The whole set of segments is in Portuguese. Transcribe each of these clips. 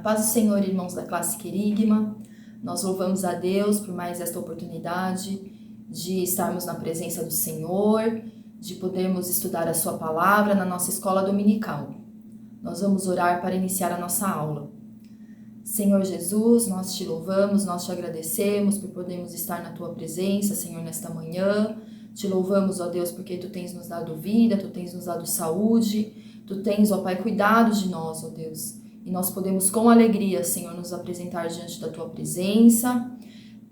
paz do Senhor, irmãos da classe Querigma. Nós louvamos a Deus por mais esta oportunidade de estarmos na presença do Senhor, de podermos estudar a sua palavra na nossa escola dominical. Nós vamos orar para iniciar a nossa aula. Senhor Jesus, nós te louvamos, nós te agradecemos por podermos estar na tua presença, Senhor, nesta manhã. Te louvamos, ó Deus, porque tu tens nos dado vida, tu tens nos dado saúde, tu tens, ó Pai, cuidado de nós, ó Deus. E nós podemos com alegria, Senhor, nos apresentar diante da tua presença.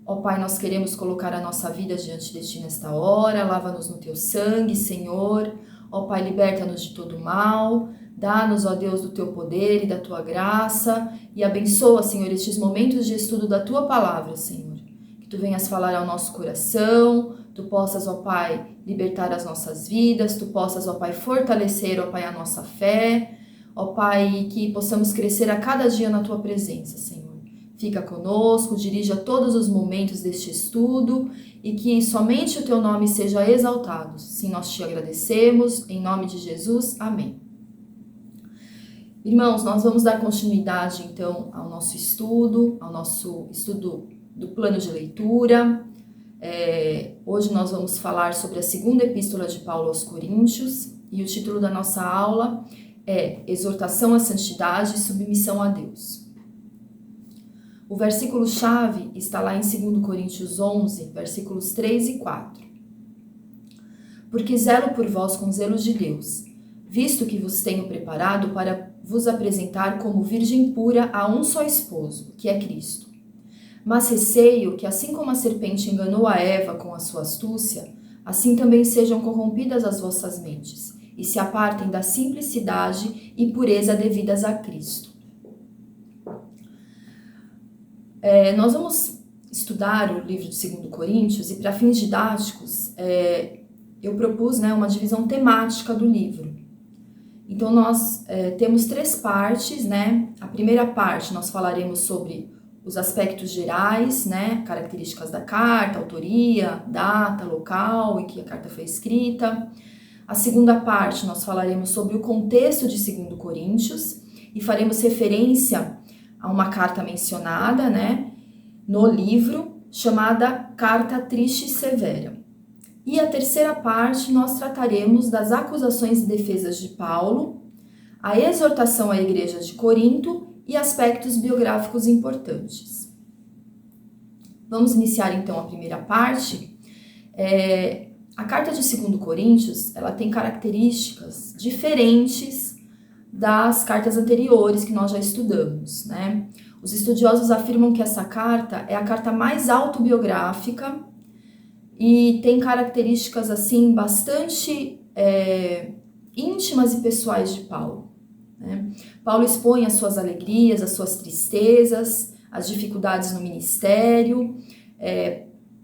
Ó Pai, nós queremos colocar a nossa vida diante de ti nesta hora. Lava-nos no teu sangue, Senhor. Ó Pai, liberta-nos de todo mal. Dá-nos, ó Deus, do teu poder e da tua graça. E abençoa, Senhor, estes momentos de estudo da tua palavra, Senhor. Que tu venhas falar ao nosso coração. Tu possas, ó Pai, libertar as nossas vidas. Tu possas, ó Pai, fortalecer, ó Pai, a nossa fé. Ó Pai, que possamos crescer a cada dia na Tua presença, Senhor. Fica conosco, dirija todos os momentos deste estudo e que somente o Teu nome seja exaltado. Sim, nós te agradecemos, em nome de Jesus, amém. Irmãos, nós vamos dar continuidade, então, ao nosso estudo do plano de leitura. Hoje nós vamos falar sobre a segunda epístola de Paulo aos Coríntios e o título da nossa aula é Exortação à Santidade e Submissão a Deus. O versículo-chave está lá em 2 Coríntios 11, versículos 3 e 4. Porque zelo por vós com zelo de Deus, visto que vos tenho preparado para vos apresentar como virgem pura a um só esposo, que é Cristo. Mas receio que, assim como a serpente enganou a Eva com a sua astúcia, assim também sejam corrompidas as vossas mentes, e se apartem da simplicidade e pureza devidas a Cristo. Nós vamos estudar o livro de 2 Coríntios e, para fins didáticos, eu propus uma divisão temática do livro. Então, nós temos 3 partes, A primeira parte nós falaremos sobre os aspectos gerais, características da carta, autoria, data, local em que a carta foi escrita. A segunda parte nós falaremos sobre o contexto de 2 Coríntios e faremos referência a uma carta mencionada, no livro, chamada Carta Triste e Severa. E a terceira parte nós trataremos das acusações e defesas de Paulo, a exortação à igreja de Corinto e aspectos biográficos importantes. Vamos iniciar então a primeira parte. A carta de 2 Coríntios, ela tem características diferentes das cartas anteriores que nós já estudamos, Os estudiosos afirmam que essa carta é a carta mais autobiográfica e tem características assim bastante íntimas e pessoais de Paulo. Paulo expõe as suas alegrias, as suas tristezas, as dificuldades no ministério,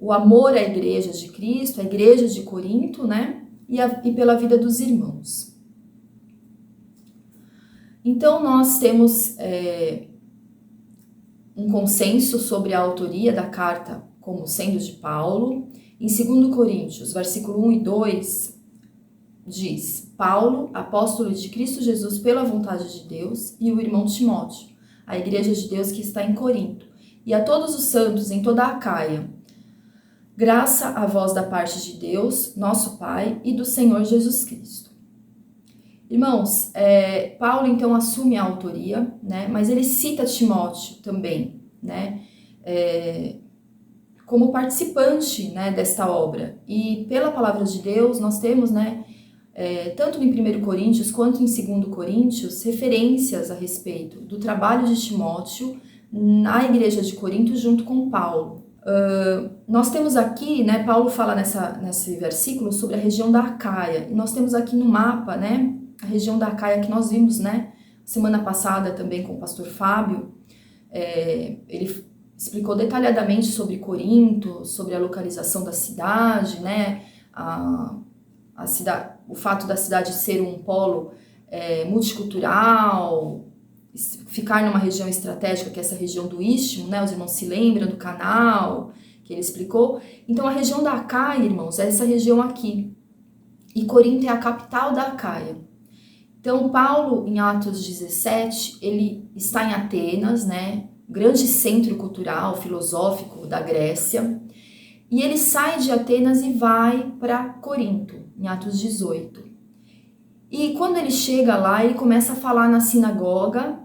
o amor à igreja de Cristo, à igreja de Corinto, e pela vida dos irmãos. Então, nós temos um consenso sobre a autoria da carta como sendo de Paulo. Em 2 Coríntios, versículo 1 e 2, diz: Paulo, apóstolo de Cristo Jesus pela vontade de Deus, e o irmão Timóteo, a igreja de Deus que está em Corinto, e a todos os santos em toda a Acaia. Graça a vós da parte de Deus, nosso Pai, e do Senhor Jesus Cristo. Irmãos, Paulo então assume a autoria, mas ele cita Timóteo também, como participante, desta obra. E pela palavra de Deus nós temos, tanto em 1 Coríntios quanto em 2 Coríntios, referências a respeito do trabalho de Timóteo na igreja de Corinto junto com Paulo. Nós temos aqui, Paulo fala nesse versículo sobre a região da Acaia, e nós temos aqui no mapa, a região da Acaia que nós vimos, semana passada também com o pastor Fábio. Ele explicou detalhadamente sobre Corinto, sobre a localização da cidade, o fato da cidade ser um polo multicultural, ficar numa região estratégica, que é essa região do Istmo, os irmãos se lembram do canal que ele explicou. Então, a região da Acaia, irmãos, é essa região aqui. E Corinto é a capital da Acaia. Então, Paulo, em Atos 17, ele está em Atenas, né? Grande centro cultural, filosófico da Grécia. E ele sai de Atenas e vai para Corinto, em Atos 18. E quando ele chega lá, ele começa a falar na sinagoga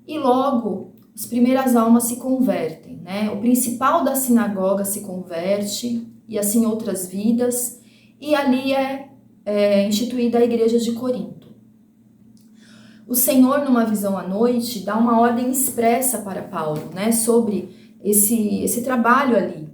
e logo as primeiras almas se convertem, né? O principal da sinagoga se converte e assim outras vidas. E ali é instituída a igreja de Corinto. O Senhor, numa visão à noite, dá uma ordem expressa para Paulo, né, sobre esse trabalho ali.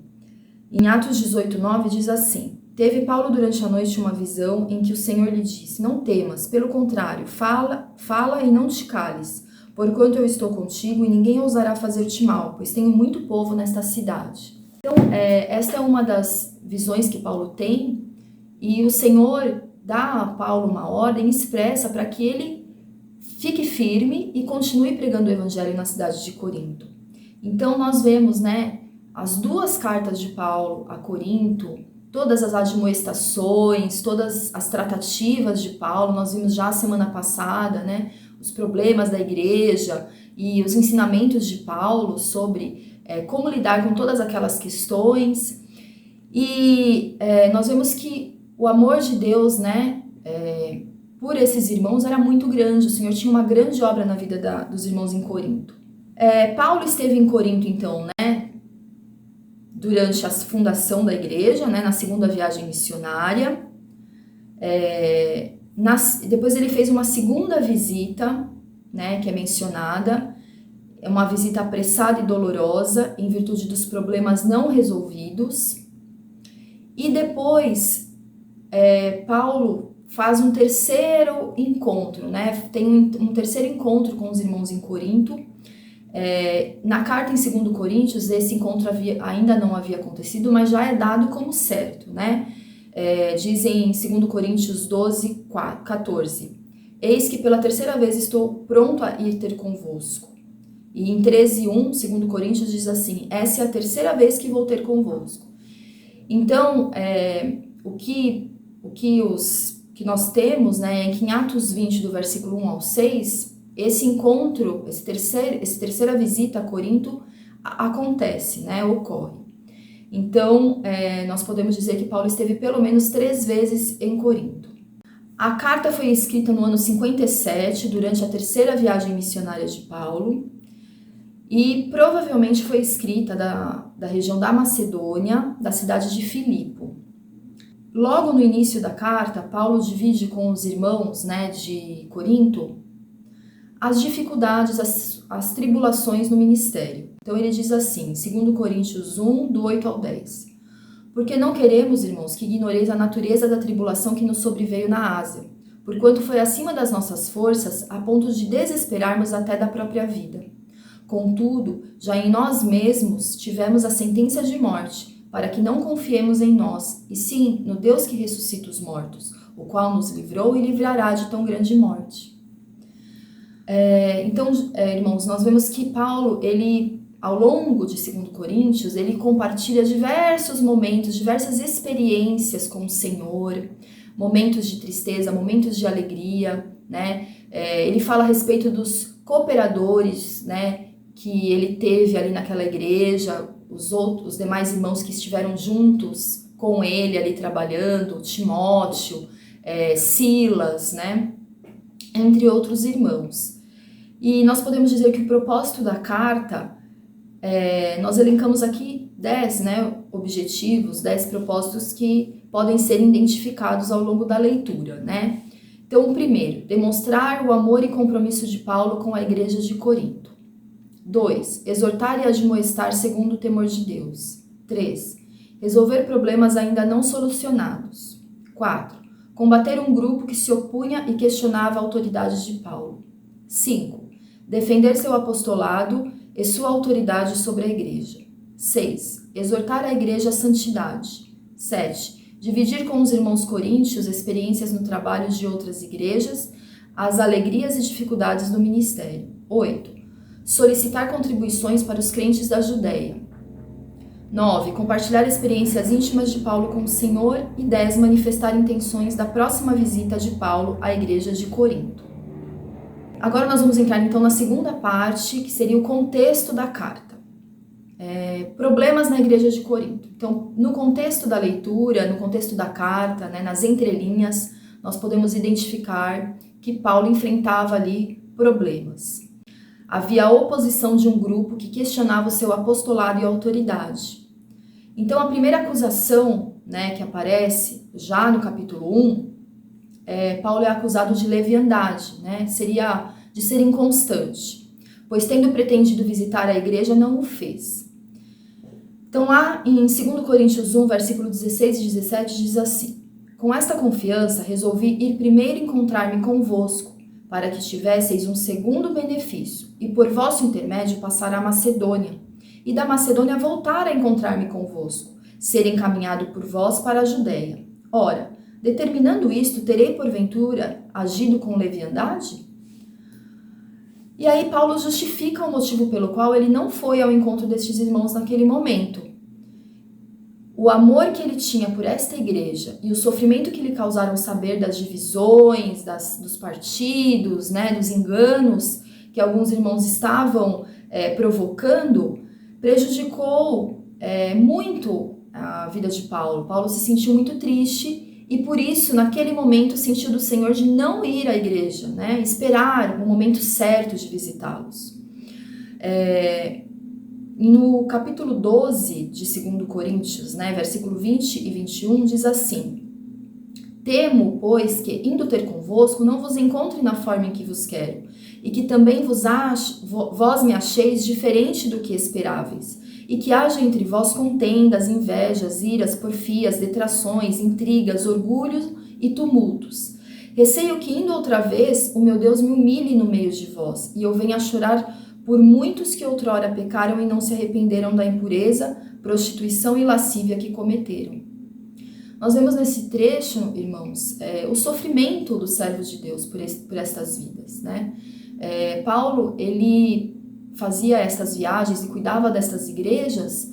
Em Atos 18:9 diz assim: Teve Paulo durante a noite uma visão em que o Senhor lhe disse: Não temas, pelo contrário, fala e não te cales, porquanto eu estou contigo e ninguém ousará fazer-te mal, pois tenho muito povo nesta cidade. Então, esta é uma das visões que Paulo tem, e o Senhor dá a Paulo uma ordem expressa para que ele fique firme e continue pregando o evangelho na cidade de Corinto. Então nós vemos, né, as duas cartas de Paulo a Corinto, todas as admoestações, todas as tratativas de Paulo, nós vimos já a semana passada, né, os problemas da igreja e os ensinamentos de Paulo sobre como lidar com todas aquelas questões. E nós vemos que o amor de Deus, né, por esses irmãos era muito grande. O Senhor tinha uma grande obra na vida dos irmãos em Corinto. Paulo esteve em Corinto, então, né, durante a fundação da igreja, né, na segunda viagem missionária. Depois ele fez uma segunda visita, né, que é mencionada. É uma visita apressada e dolorosa, em virtude dos problemas não resolvidos. E depois, Paulo faz um terceiro encontro, né? Tem um terceiro encontro com os irmãos em Corinto. Na carta em 2 Coríntios, esse encontro ainda não havia acontecido, mas já é dado como certo, né? Dizem em 2 Coríntios 12:14: Eis que pela terceira vez estou pronto a ir ter convosco. E em 13:1, 2 Coríntios diz assim: Essa é a terceira vez que vou ter convosco. Então, o que nós temos, né, é que em Atos 20, do versículo 1 ao 6, esse encontro, essa terceira visita a Corinto acontece, né, ocorre. Então, nós podemos dizer que Paulo esteve pelo menos 3 vezes em Corinto. A carta foi escrita no ano 57, durante a terceira viagem missionária de Paulo, e provavelmente foi escrita da região da Macedônia, da cidade de Filipo. Logo no início da carta, Paulo divide com os irmãos, né, de Corinto as dificuldades, as tribulações no ministério. Então ele diz assim, 2 Coríntios 1, do 8 ao 10. Porque não queremos, irmãos, que ignoreis a natureza da tribulação que nos sobreveio na Ásia, porquanto foi acima das nossas forças, a ponto de desesperarmos até da própria vida. Contudo, já em nós mesmos tivemos a sentença de morte, para que não confiemos em nós, e sim no Deus que ressuscita os mortos, o qual nos livrou e livrará de tão grande morte. Então, irmãos, nós vemos que Paulo, ele, ao longo de 2 Coríntios, ele compartilha diversos momentos, diversas experiências com o Senhor, momentos de tristeza, momentos de alegria, né? Ele fala a respeito dos cooperadores, né, que ele teve ali naquela igreja, os demais irmãos que estiveram juntos com ele ali trabalhando, Timóteo, Silas, né, entre outros irmãos. E nós podemos dizer que o propósito da carta, nós elencamos aqui 10, né, objetivos, 10 propósitos que podem ser identificados ao longo da leitura, né? Então, o primeiro, demonstrar o amor e compromisso de Paulo com a igreja de Corinto. 2. Exortar e admoestar segundo o temor de Deus. 3. Resolver problemas ainda não solucionados. 4. Combater um grupo que se opunha e questionava a autoridade de Paulo. 5. Defender seu apostolado e sua autoridade sobre a igreja. 6. Exortar a igreja à santidade. 7. Dividir com os irmãos coríntios experiências no trabalho de outras igrejas, as alegrias e dificuldades do ministério. 8. Solicitar contribuições para os crentes da Judéia. 9. Compartilhar experiências íntimas de Paulo com o Senhor. E 10. Manifestar intenções da próxima visita de Paulo à igreja de Corinto. Agora nós vamos entrar então na segunda parte, que seria o contexto da carta. Problemas na igreja de Corinto. Então, no contexto da leitura, no contexto da carta, né, nas entrelinhas, nós podemos identificar que Paulo enfrentava ali problemas. Havia a oposição de um grupo que questionava o seu apostolado e autoridade. Então, a primeira acusação, né, que aparece já no capítulo 1, Paulo é acusado de leviandade, né, seria de ser inconstante, pois tendo pretendido visitar a igreja, não o fez. Então, lá em 2 Coríntios 1, versículo 16 e 17, diz assim: com esta confiança, resolvi ir primeiro encontrar-me convosco, para que tivesseis um segundo benefício, e por vosso intermédio passar à Macedônia, e da Macedônia voltar a encontrar-me convosco, ser encaminhado por vós para a Judéia. Ora, determinando isto, terei porventura agido com leviandade? E aí Paulo justifica o motivo pelo qual ele não foi ao encontro destes irmãos naquele momento. O amor que ele tinha por esta igreja e o sofrimento que lhe causaram saber das divisões, dos partidos, né, dos enganos que alguns irmãos estavam provocando, prejudicou muito a vida de Paulo. Paulo se sentiu muito triste e por isso, naquele momento, sentiu do Senhor de não ir à igreja, né, esperar o momento certo de visitá-los. No capítulo 12 de 2 Coríntios, né, versículo 20 e 21, diz assim: temo, pois, que, indo ter convosco, não vos encontre na forma em que vos quero, e que também vós me acheis diferente do que esperáveis, e que haja entre vós contendas, invejas, iras, porfias, detrações, intrigas, orgulhos e tumultos. Receio que, indo outra vez, o meu Deus me humilhe no meio de vós, e eu venha a chorar por muitos que outrora pecaram e não se arrependeram da impureza, prostituição e lascívia que cometeram. Nós vemos nesse trecho, irmãos, o sofrimento dos servos de Deus por estas vidas, né? Paulo, ele fazia essas viagens e cuidava destas igrejas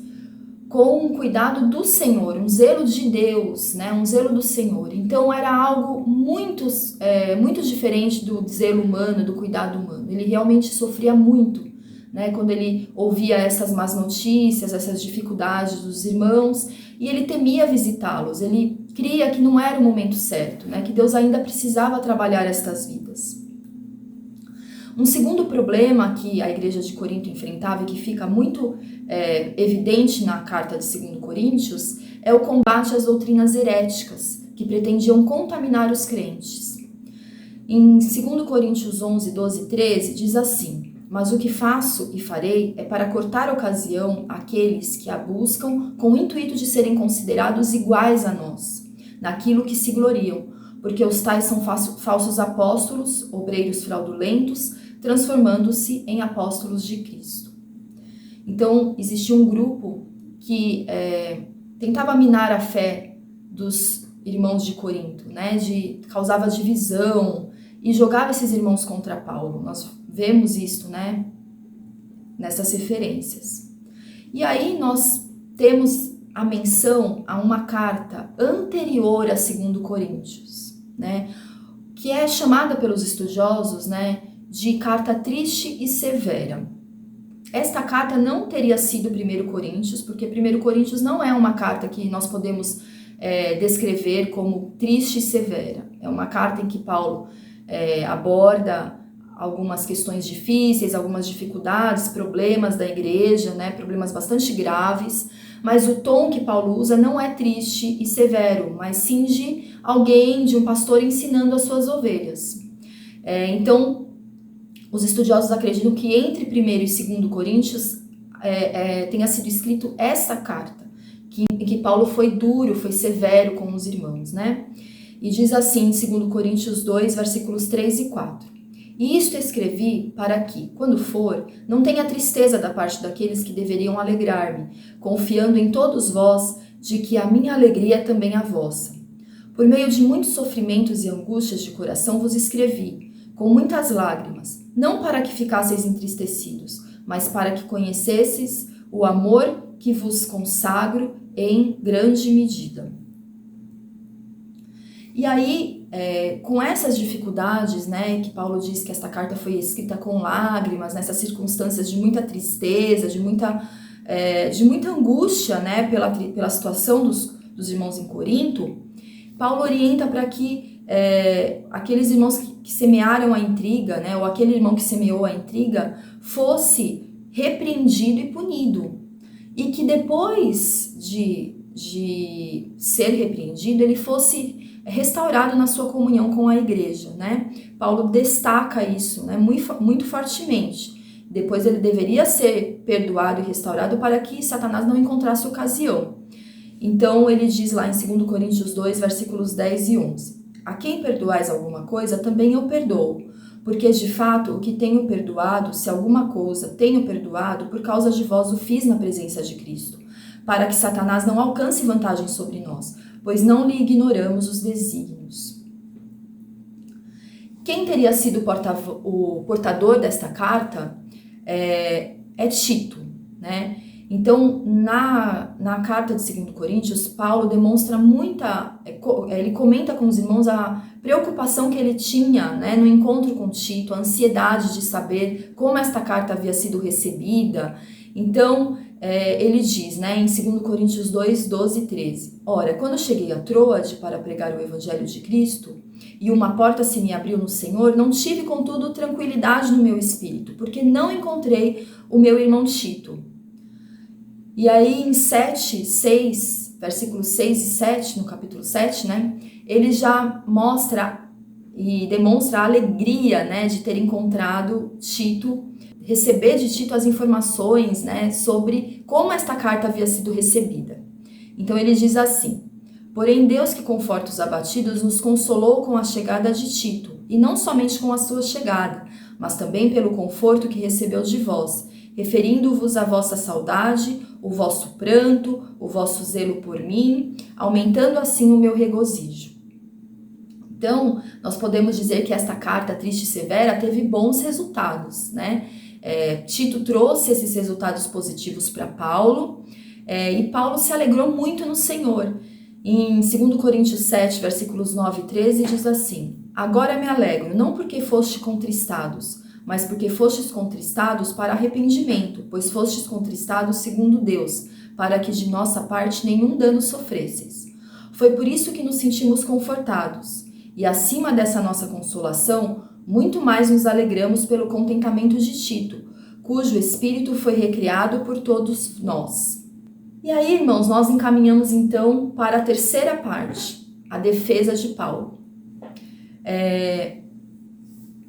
com um cuidado do Senhor, um zelo de Deus, né? Um zelo do Senhor. Então era algo muito diferente do zelo humano, do cuidado humano. Ele realmente sofria muito, né? Quando ele ouvia essas más notícias, essas dificuldades dos irmãos, e ele temia visitá-los. Ele cria que não era o momento certo, né? Que Deus ainda precisava trabalhar estas vidas. Um segundo problema que a igreja de Corinto enfrentava e que fica muito evidente na carta de 2 Coríntios é o combate às doutrinas heréticas que pretendiam contaminar os crentes. Em 2 Coríntios 11, 12 e 13 diz assim: mas o que faço e farei é para cortar ocasião àqueles que a buscam com o intuito de serem considerados iguais a nós, naquilo que se gloriam, porque os tais são falsos apóstolos, obreiros fraudulentos, transformando-se em apóstolos de Cristo. Então, existia um grupo que tentava minar a fé dos irmãos de Corinto, né? Causava divisão e jogava esses irmãos contra Paulo. Nós vemos isto, né? Nessas referências. E aí nós temos a menção a uma carta anterior a 2 Coríntios, né? Que é chamada pelos estudiosos, né, de carta triste e severa. Esta carta não teria sido 1 Coríntios, porque 1 Coríntios não é uma carta que nós podemos descrever como triste e severa. É uma carta em que Paulo aborda algumas questões difíceis, algumas dificuldades, problemas da igreja, né, problemas bastante graves, mas o tom que Paulo usa não é triste e severo, mas sim de um pastor ensinando as suas ovelhas. Então, os estudiosos acreditam que entre 1 e 2 Coríntios tenha sido escrito essa carta, em que Paulo foi duro, foi severo com os irmãos, né? E diz assim, em 2 Coríntios 2, versículos 3 e 4. E isto escrevi para que, quando for, não tenha tristeza da parte daqueles que deveriam alegrar-me, confiando em todos vós de que a minha alegria é também a vossa. Por meio de muitos sofrimentos e angústias de coração vos escrevi, com muitas lágrimas, não para que ficasseis entristecidos, mas para que conhecesseis o amor que vos consagro em grande medida. E aí, com essas dificuldades, né, que Paulo diz que esta carta foi escrita com lágrimas, nessas circunstâncias de muita tristeza, de muita angústia, né, pela situação dos irmãos em Corinto, Paulo orienta para que aqueles irmãos que semearam a intriga, né, ou aquele irmão que semeou a intriga, fosse repreendido e punido. E que depois de ser repreendido, ele fosse restaurado na sua comunhão com a igreja, né? Paulo destaca isso, né, muito fortemente. Depois ele deveria ser perdoado e restaurado para que Satanás não encontrasse ocasião. Então ele diz lá em 2 Coríntios 2, versículos 10 e 11: A quem perdoais alguma coisa, também eu perdoo. Porque de fato o que tenho perdoado, se alguma coisa tenho perdoado, por causa de vós o fiz na presença de Cristo, para que Satanás não alcance vantagem sobre nós, pois não lhe ignoramos os desígnios. Quem teria sido o portador desta carta é Tito, né? Então, na carta de 2 Coríntios, Paulo demonstra ele comenta com os irmãos a preocupação que ele tinha, né, no encontro com Tito, a ansiedade de saber como esta carta havia sido recebida. Então, ele diz, né, em 2 Coríntios 2, 12 e 13, Ora, quando cheguei a Troade para pregar o evangelho de Cristo, e uma porta se me abriu no Senhor, não tive, contudo, tranquilidade no meu espírito, porque não encontrei o meu irmão Tito. E aí em 7, 6, versículos 6 e 7, no capítulo 7, né, ele já mostra e demonstra a alegria, né, de ter encontrado Tito, receber de Tito as informações, né, sobre como esta carta havia sido recebida. Então ele diz assim: Porém Deus que conforta os abatidos nos consolou com a chegada de Tito, e não somente com a sua chegada, mas também pelo conforto que recebeu de vós, referindo-vos à vossa saudade, o vosso pranto, o vosso zelo por mim, aumentando assim o meu regozijo. Então, nós podemos dizer que esta carta triste e severa teve bons resultados, né? Tito trouxe esses resultados positivos para Paulo, e Paulo se alegrou muito no Senhor. Em 2 Coríntios 7, versículos 9 e 13, diz assim: Agora me alegro, não porque foste contristados, mas porque fostes contristados para arrependimento, pois fostes contristados segundo Deus, para que de nossa parte nenhum dano sofresseis. Foi por isso que nos sentimos confortados, e acima dessa nossa consolação, muito mais nos alegramos pelo contentamento de Tito, cujo espírito foi recriado por todos nós. E aí, irmãos, nós encaminhamos então para a terceira parte, a defesa de Paulo.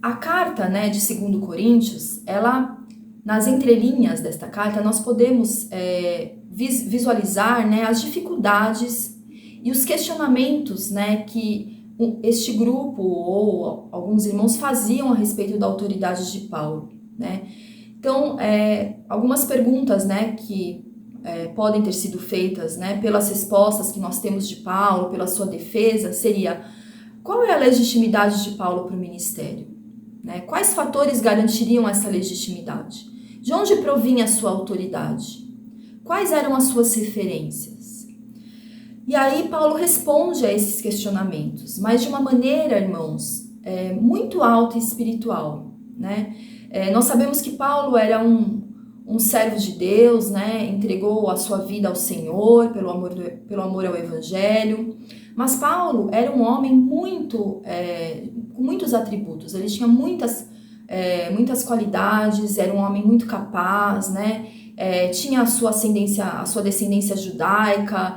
A carta, né, de 2 Coríntios, ela, nas entrelinhas desta carta, nós podemos visualizar, né, as dificuldades e os questionamentos, né, que este grupo ou alguns irmãos faziam a respeito da autoridade de Paulo, né? Então, algumas perguntas, né, que podem ter sido feitas, né, pelas respostas que nós temos de Paulo, pela sua defesa, seria: qual é a legitimidade de Paulo para o ministério? Né? Quais fatores garantiriam essa legitimidade? De onde provinha a sua autoridade? Quais eram as suas referências? E aí Paulo responde a esses questionamentos, mas de uma maneira, irmãos, muito alta e espiritual, né? Nós sabemos que Paulo era um servo de Deus, né? Entregou a sua vida ao Senhor pelo amor ao Evangelho. Mas Paulo era um homem com muitos atributos. Ele tinha muitas qualidades, era um homem muito capaz, né? Tinha a sua descendência judaica,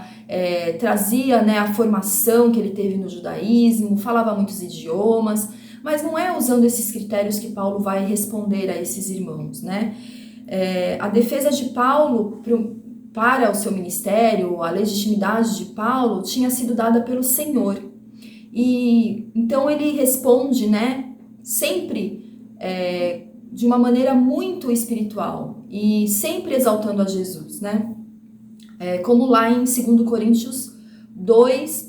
trazia, né, a formação que ele teve no judaísmo, falava muitos idiomas, mas não é usando esses critérios que Paulo vai responder a esses irmãos, né? A defesa de Paulo para o seu ministério, a legitimidade de Paulo tinha sido dada pelo Senhor. E então ele responde, né, sempre de uma maneira muito espiritual e sempre exaltando a Jesus, né? Como lá em 2 Coríntios 2,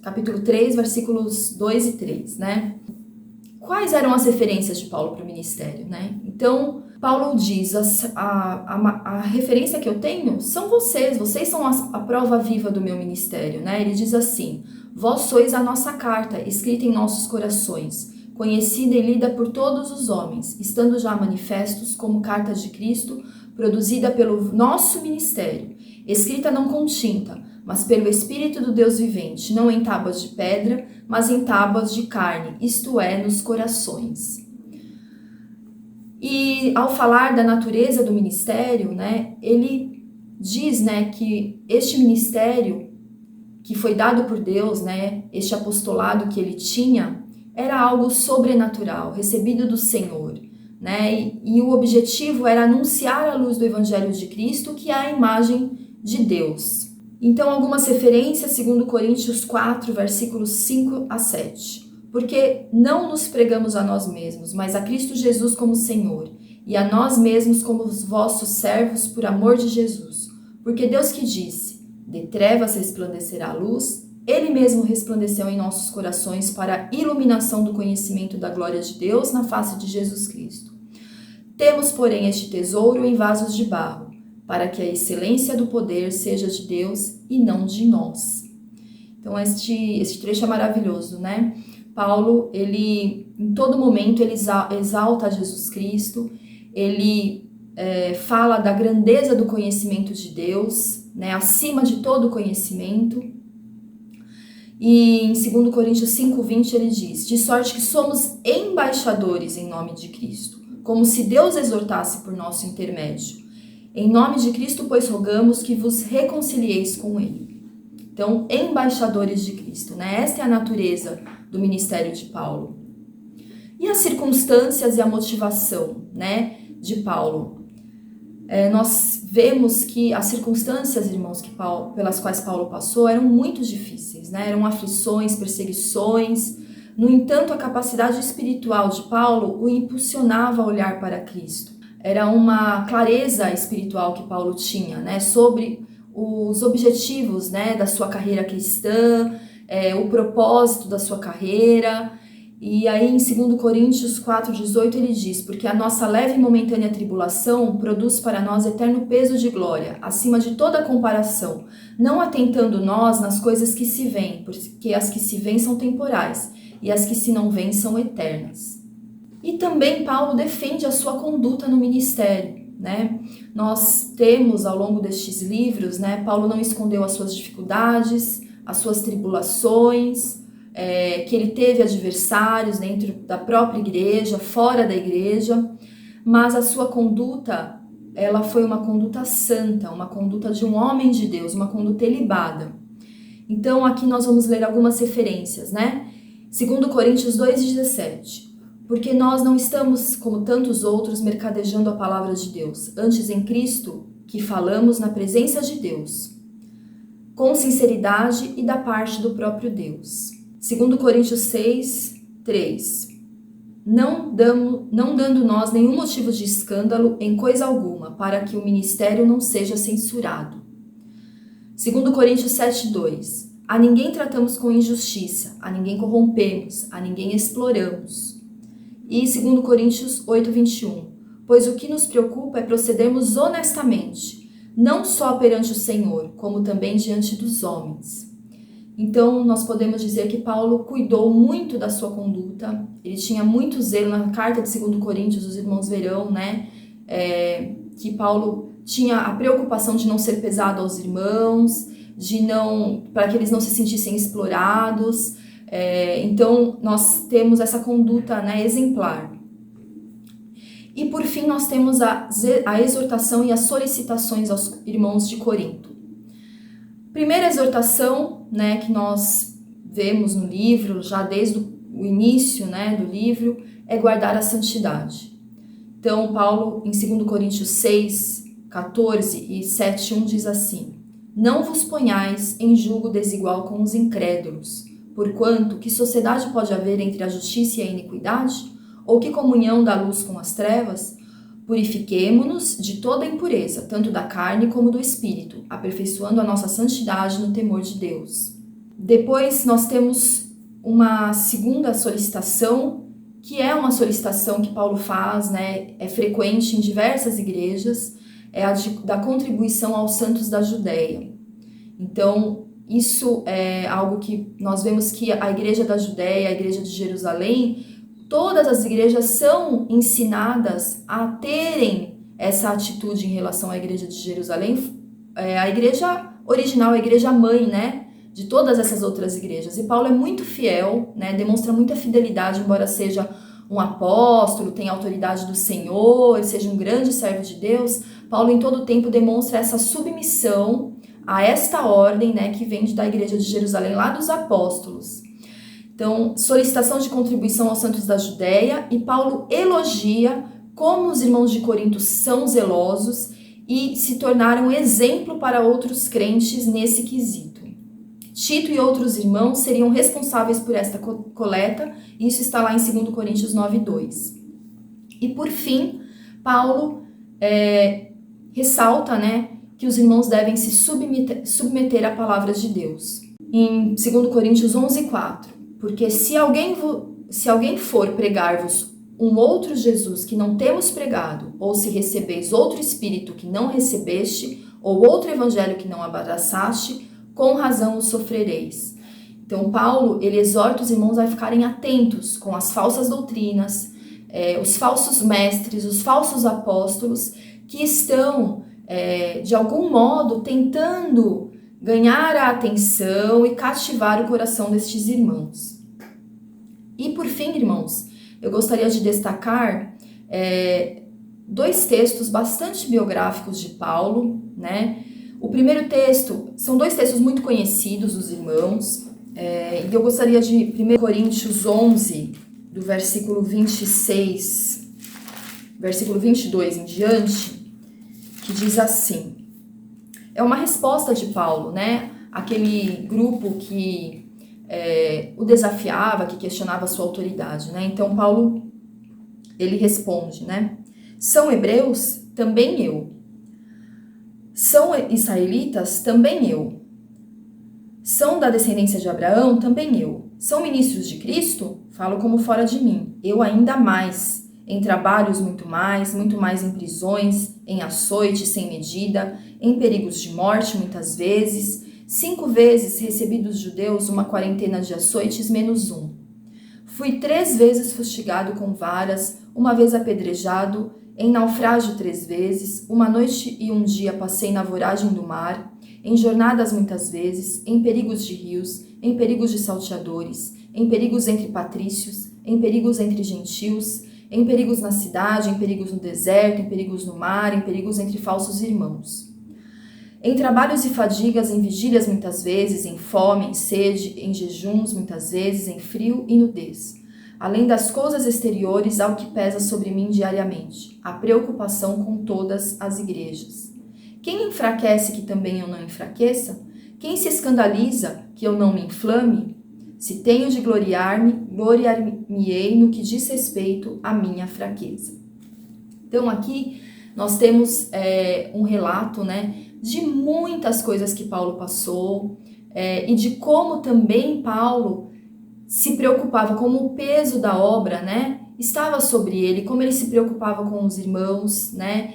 capítulo 3, versículos 2 e 3, né? Quais eram as referências de Paulo para o ministério, né? Então, Paulo diz, a referência que eu tenho são vocês são a prova viva do meu ministério, né? Ele diz assim: Vós sois a nossa carta, escrita em nossos corações, conhecida e lida por todos os homens, estando já manifestos como carta de Cristo, produzida pelo nosso ministério, escrita não com tinta, mas pelo Espírito do Deus vivente, não em tábuas de pedra, mas em tábuas de carne, isto é, nos corações. E ao falar da natureza do ministério, né, ele diz, né, que este ministério que foi dado por Deus, né, este apostolado que ele tinha, era algo sobrenatural, recebido do Senhor, né, e o objetivo era anunciar a luz do Evangelho de Cristo, que é a imagem de Deus. Então, algumas referências, segundo Coríntios 4, versículos 5 a 7. Porque não nos pregamos a nós mesmos, mas a Cristo Jesus como Senhor, e a nós mesmos como os vossos servos por amor de Jesus. Porque Deus que disse, de trevas resplandecerá a luz, Ele mesmo resplandeceu em nossos corações para a iluminação do conhecimento da glória de Deus na face de Jesus Cristo. Temos, porém, este tesouro em vasos de barro, para que a excelência do poder seja de Deus e não de nós. Então, este trecho é maravilhoso, né? Paulo, ele, em todo momento, ele exalta Jesus Cristo, ele fala da grandeza do conhecimento de Deus, né? Acima de todo conhecimento. E em 2 Coríntios 5:20 ele diz, de sorte que somos embaixadores em nome de Cristo, como se Deus exortasse por nosso intermédio. Em nome de Cristo, pois rogamos que vos reconcilieis com Ele. Então, embaixadores de Cristo, né? Esta é a natureza do ministério de Paulo. E as circunstâncias e a motivação, né, de Paulo? Nós vemos que as circunstâncias, irmãos, pelas quais Paulo passou eram muito difíceis, né? Eram aflições, perseguições. No entanto, a capacidade espiritual de Paulo o impulsionava a olhar para Cristo. Era uma clareza espiritual que Paulo tinha, né, sobre os objetivos, né, da sua carreira cristã, o propósito da sua carreira. E aí em 2 Coríntios 4:18 ele diz, porque a nossa leve e momentânea tribulação produz para nós eterno peso de glória, acima de toda comparação, não atentando nós nas coisas que se veem, porque as que se veem são temporais, e as que se não veem são eternas. E também Paulo defende a sua conduta no ministério, né? Nós temos ao longo destes livros, né, Paulo não escondeu as suas dificuldades, as suas tribulações, que ele teve adversários dentro da própria igreja, fora da igreja, mas a sua conduta, ela foi uma conduta santa, uma conduta de um homem de Deus, uma conduta ilibada. Então aqui nós vamos ler algumas referências, né? 2 Coríntios 2:17. Porque nós não estamos, como tantos outros, mercadejando a palavra de Deus, antes em Cristo, que falamos na presença de Deus, com sinceridade e da parte do próprio Deus. 2 Coríntios 6:3. Não dando nós nenhum motivo de escândalo em coisa alguma, para que o ministério não seja censurado. 2 Coríntios 7:2. A ninguém tratamos com injustiça, a ninguém corrompemos, a ninguém exploramos. E 2 Coríntios 8:21, pois o que nos preocupa é procedermos honestamente, não só perante o Senhor, como também diante dos homens. Então, nós podemos dizer que Paulo cuidou muito da sua conduta, ele tinha muito zelo. Na carta de 2 Coríntios, os irmãos verão, né, que Paulo tinha a preocupação de não ser pesado aos irmãos, para que eles não se sentissem explorados. Então, nós temos essa conduta, né, exemplar. E, por fim, nós temos a exortação e as solicitações aos irmãos de Corinto. Primeira exortação, né, que nós vemos no livro, já desde o início, né, do livro, é guardar a santidade. Então, Paulo, em 2 Coríntios 6:14 e 7:1 diz assim, não vos ponhais em julgo desigual com os incrédulos, porquanto, que sociedade pode haver entre a justiça e a iniquidade? Ou que comunhão da luz com as trevas? Purifiquemo-nos de toda impureza, tanto da carne como do espírito, aperfeiçoando a nossa santidade no temor de Deus. Depois nós temos uma segunda solicitação, que é uma solicitação que Paulo faz, né, é frequente em diversas igrejas, é a da contribuição aos santos da Judéia. Então, isso é algo que nós vemos que a igreja da Judéia, a igreja de Jerusalém, todas as igrejas são ensinadas a terem essa atitude em relação à igreja de Jerusalém, a igreja original, a igreja mãe, né, de todas essas outras igrejas. E Paulo é muito fiel, né, demonstra muita fidelidade, embora seja um apóstolo, tenha autoridade do Senhor, seja um grande servo de Deus. Paulo em todo tempo demonstra essa submissão a esta ordem, né, que vem da igreja de Jerusalém, lá dos apóstolos. Então, solicitação de contribuição aos santos da Judéia, e Paulo elogia como os irmãos de Corinto são zelosos e se tornaram exemplo para outros crentes nesse quesito. Tito e outros irmãos seriam responsáveis por esta coleta, e isso está lá em 2 Coríntios 9:2. E por fim, Paulo ressalta, né, que os irmãos devem se submeter à palavra de Deus. Em 2 Coríntios 11:4, porque se alguém for pregar-vos um outro Jesus que não temos pregado, ou se recebeis outro Espírito que não recebeste, ou outro Evangelho que não abraçaste, com razão o sofrereis. Então Paulo, ele exorta os irmãos a ficarem atentos com as falsas doutrinas, os falsos mestres, os falsos apóstolos, que estão de algum modo tentando ganhar a atenção e cativar o coração destes irmãos. E por fim, irmãos, eu gostaria de destacar dois textos bastante biográficos de Paulo, né? O primeiro texto, são dois textos muito conhecidos dos irmãos, e eu gostaria de 1 Coríntios 11, do versículo 26, versículo 22 em diante, que diz assim, é uma resposta de Paulo, né? Aquele grupo que o desafiava, que questionava a sua autoridade, né? Então Paulo, ele responde, né? São hebreus? Também eu. São israelitas? Também eu. São da descendência de Abraão? Também eu. São ministros de Cristo? Falo como fora de mim. Eu ainda mais. Em trabalhos muito mais em prisões, em açoites sem medida, em perigos de morte muitas vezes. 5 vezes recebi dos judeus uma quarentena de açoites menos um. Fui 3 vezes fustigado com varas, uma vez apedrejado, em naufrágio 3 vezes, uma noite e um dia passei na voragem do mar, em jornadas muitas vezes, em perigos de rios, em perigos de salteadores, em perigos entre patrícios, em perigos entre gentios, em perigos na cidade, em perigos no deserto, em perigos no mar, em perigos entre falsos irmãos. Em trabalhos e fadigas, em vigílias muitas vezes, em fome, em sede, em jejuns muitas vezes, em frio e nudez. Além das coisas exteriores, ao que pesa sobre mim diariamente, a preocupação com todas as igrejas. Quem enfraquece que também eu não enfraqueça? Quem se escandaliza que eu não me inflame? Se tenho de gloriar-me, gloriar-me-ei no que diz respeito à minha fraqueza. Então aqui nós temos um relato, né, de muitas coisas que Paulo passou e de como também Paulo se preocupava, como o peso da obra, né, estava sobre ele, como ele se preocupava com os irmãos, né,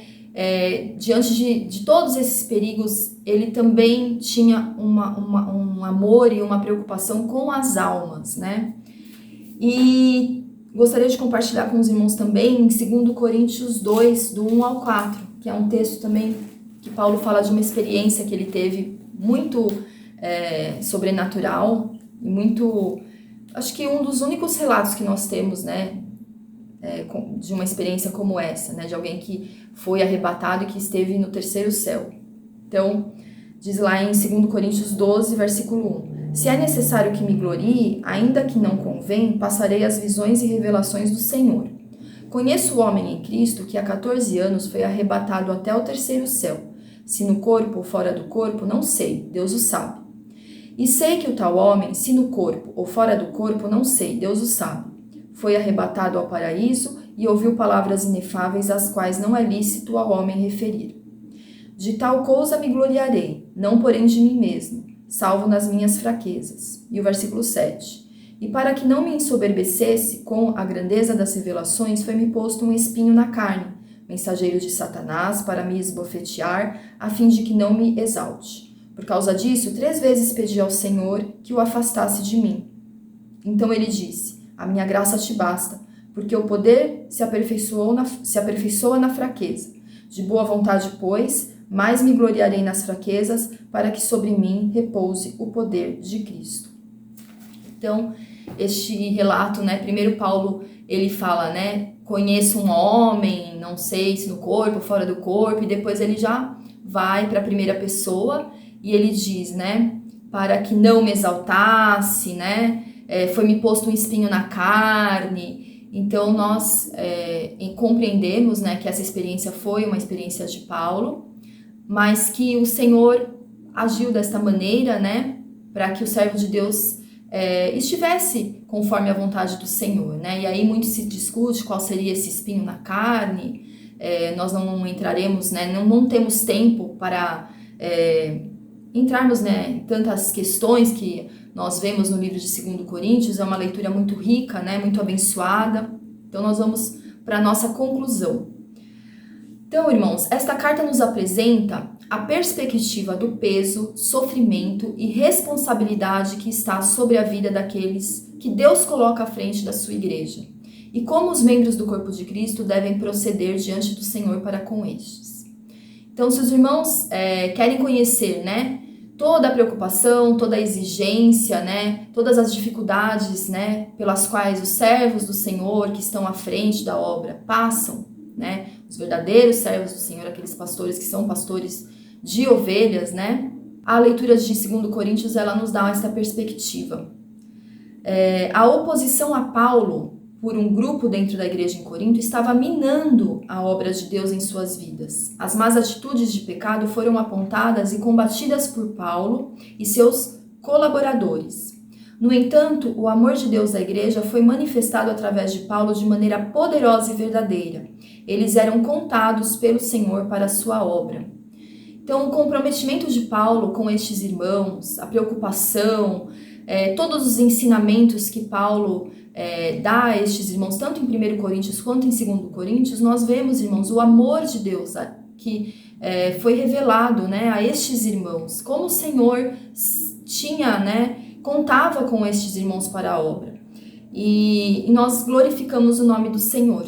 diante de todos esses perigos, ele também tinha um amor e uma preocupação com as almas, né, e gostaria de compartilhar com os irmãos também em 2 Coríntios 2, do 1 ao 4, que é um texto também que Paulo fala de uma experiência que ele teve muito sobrenatural, e muito, acho que um dos únicos relatos que nós temos, né, de uma experiência como essa, né, de alguém que foi arrebatado e que esteve no terceiro céu. Então, diz lá em 2 Coríntios 12, versículo 1, se é necessário que me glorie, ainda que não convém, passarei as visões e revelações do Senhor. Conheço o homem em Cristo que há 14 anos foi arrebatado até o terceiro céu. Se no corpo ou fora do corpo, não sei, Deus o sabe. E sei que o tal homem, se no corpo ou fora do corpo, não sei, Deus o sabe. Foi arrebatado ao paraíso e ouviu palavras inefáveis às quais não é lícito ao homem referir. De tal coisa me gloriarei, não porém de mim mesmo, salvo nas minhas fraquezas. E o versículo 7. E para que não me ensoberbecesse com a grandeza das revelações, foi-me posto um espinho na carne, mensageiro de Satanás, para me esbofetear, a fim de que não me exalte. Por causa disso, 3 vezes pedi ao Senhor que o afastasse de mim. Então ele disse: a minha graça te basta, porque o poder se aperfeiçoa na fraqueza. De boa vontade, pois, mais me gloriarei nas fraquezas, para que sobre mim repouse o poder de Cristo. Então, este relato, né, primeiro Paulo, ele fala, né, conheço um homem, não sei se no corpo ou fora do corpo, e depois ele já vai para a primeira pessoa e ele diz, né, para que não me exaltasse, né, foi-me posto um espinho na carne. Então nós compreendemos, né, que essa experiência foi uma experiência de Paulo, mas que o Senhor agiu desta maneira, né, para que o servo de Deus estivesse conforme a vontade do Senhor, né? E aí muito se discute qual seria esse espinho na carne. Nós não entraremos, né? Não temos tempo para entrarmos, né, em tantas questões que nós vemos no livro de 2 Coríntios. É uma leitura muito rica, né? Muito abençoada. Então nós vamos para a nossa conclusão. Então, irmãos, esta carta nos apresenta a perspectiva do peso, sofrimento e responsabilidade que está sobre a vida daqueles que Deus coloca à frente da sua igreja, e como os membros do corpo de Cristo devem proceder diante do Senhor para com estes. Então, se os irmãos querem conhecer, né, toda a preocupação, toda a exigência, né, todas as dificuldades, né, pelas quais os servos do Senhor que estão à frente da obra passam, né, os verdadeiros servos do Senhor, aqueles pastores que são pastores de ovelhas, né? A leitura de 2 Coríntios, ela nos dá essa perspectiva. A oposição a Paulo por um grupo dentro da igreja em Corinto estava minando a obra de Deus em suas vidas. As más atitudes de pecado foram apontadas e combatidas por Paulo e seus colaboradores. No entanto, o amor de Deus à igreja foi manifestado através de Paulo de maneira poderosa e verdadeira. Eles eram contados pelo Senhor para a sua obra. Então, o comprometimento de Paulo com estes irmãos, a preocupação, todos os ensinamentos que Paulo dá a estes irmãos, tanto em 1 Coríntios quanto em 2 Coríntios, nós vemos, irmãos, o amor de Deus que foi revelado, né, a estes irmãos, como o Senhor tinha, né, contava com estes irmãos para a obra. E nós glorificamos o nome do Senhor.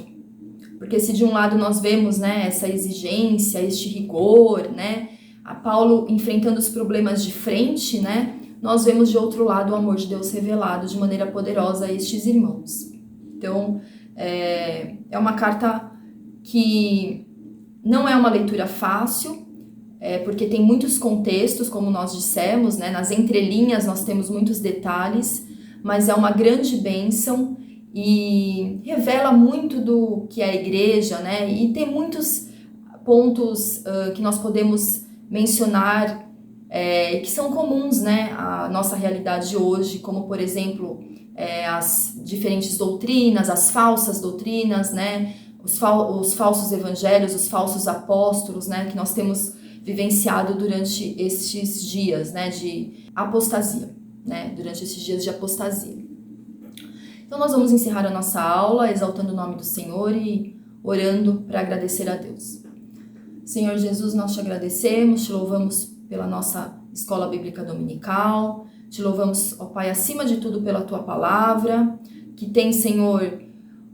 Porque se de um lado nós vemos, né, essa exigência, este rigor, né, a Paulo enfrentando os problemas de frente, né, nós vemos de outro lado o amor de Deus revelado de maneira poderosa a estes irmãos. Então, é uma carta que não é uma leitura fácil, porque tem muitos contextos, como nós dissemos, né, nas entrelinhas nós temos muitos detalhes, mas é uma grande bênção e revela muito do que é a igreja, né? E tem muitos pontos que nós podemos mencionar que são comuns, né, à nossa realidade hoje, como, por exemplo, as diferentes doutrinas, as falsas doutrinas, né? Os falsos evangelhos, os falsos apóstolos, né, que nós temos vivenciado durante estes dias, né, de apostasia, né? Durante esses dias de apostasia. Então nós vamos encerrar a nossa aula exaltando o nome do Senhor e orando para agradecer a Deus. Senhor Jesus, nós te agradecemos, te louvamos pela nossa escola bíblica dominical, te louvamos, ó Pai, acima de tudo pela tua palavra, que tem, Senhor,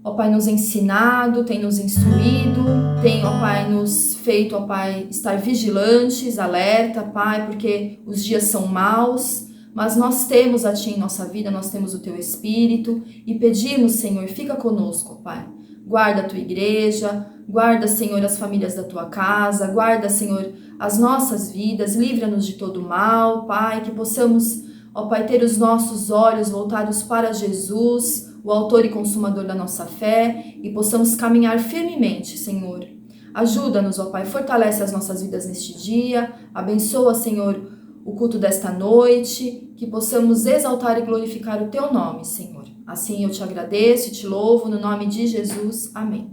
ó Pai, nos ensinado, tem nos instruído, tem, ó Pai, nos feito, ó Pai, estar vigilantes, alerta, Pai, porque os dias são maus. Mas nós temos a Ti em nossa vida, nós temos o Teu Espírito e pedimos, Senhor, fica conosco, Pai. Guarda a Tua igreja, guarda, Senhor, as famílias da Tua casa, guarda, Senhor, as nossas vidas, livra-nos de todo mal, Pai, que possamos, ó Pai, ter os nossos olhos voltados para Jesus, o autor e consumador da nossa fé, e possamos caminhar firmemente, Senhor. Ajuda-nos, ó Pai, fortalece as nossas vidas neste dia, abençoa, Senhor, o culto desta noite, que possamos exaltar e glorificar o Teu nome, Senhor. Assim eu te agradeço e te louvo no nome de Jesus. Amém.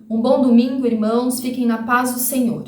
Um bom domingo, irmãos. Fiquem na paz do Senhor.